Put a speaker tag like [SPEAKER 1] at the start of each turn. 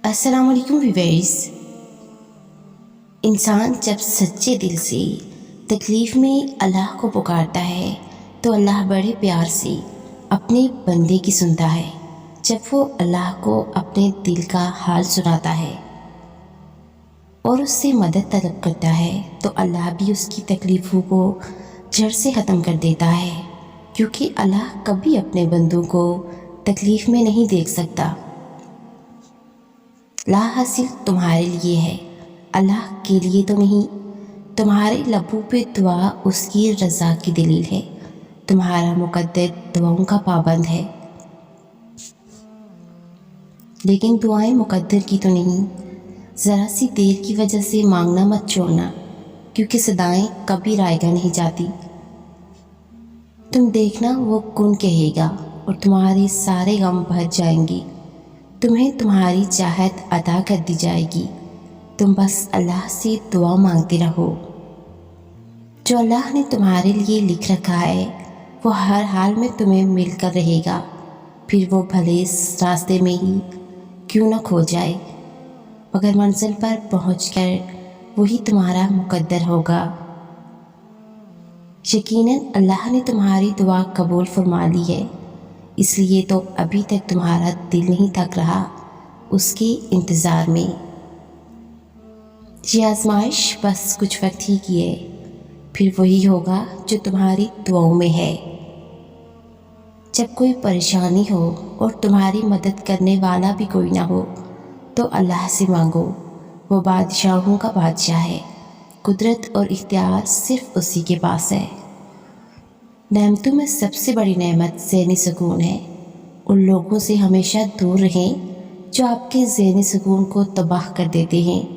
[SPEAKER 1] السلام علیکم ویورز۔ انسان جب سچے دل سے تکلیف میں اللہ کو پکارتا ہے تو اللہ بڑے پیار سے اپنے بندے کی سنتا ہے۔ جب وہ اللہ کو اپنے دل کا حال سناتا ہے اور اس سے مدد طلب کرتا ہے تو اللہ بھی اس کی تکلیفوں کو جڑ سے ختم کر دیتا ہے، کیونکہ اللہ کبھی اپنے بندوں کو تکلیف میں نہیں دیکھ سکتا۔ لا حاصل تمہارے لیے ہے، اللہ کے لیے تو نہیں۔ تمہارے لبوں پہ دعا اس کی رضا کی دلیل ہے، تمہارا مقدر دعاؤں کا پابند ہے۔ لیکن دعائیں مقدر کی تو نہیں، ذرا سی دیر کی وجہ سے مانگنا مت چھوڑنا، کیونکہ صدائیں کبھی رائے گا نہیں جاتی۔ تم دیکھنا وہ کون کہے گا اور تمہارے سارے غم بھر جائیں گے، تمہیں تمہاری چاہت عطا کر دی جائے گی۔ تم بس اللہ سے دعا مانگتے رہو۔ جو اللہ نے تمہارے لیے لکھ رکھا ہے وہ ہر حال میں تمہیں مل کر رہے گا، پھر وہ بھلے اس راستے میں ہی کیوں نہ کھو جائے، مگر منزل پر پہنچ کر وہی تمہارا مقدر ہوگا۔ یقیناً اللہ نے تمہاری دعا قبول فرما لی ہے، اس لیے تو ابھی تک تمہارا دل نہیں تھک رہا اس کے انتظار میں۔ یہ آزمائش بس کچھ وقت ہی کی ہے، پھر وہی ہوگا جو تمہاری دعاؤں میں ہے۔ جب کوئی پریشانی ہو اور تمہاری مدد کرنے والا بھی کوئی نہ ہو تو اللہ سے مانگو، وہ بادشاہوں کا بادشاہ ہے، قدرت اور اختیار صرف اسی کے پاس ہے۔ نعمتوں میں سب سے بڑی نعمت ذہنی سکون ہے۔ ان لوگوں سے ہمیشہ دور رہیں جو آپ کے ذہنی سکون کو تباہ کر دیتے ہیں۔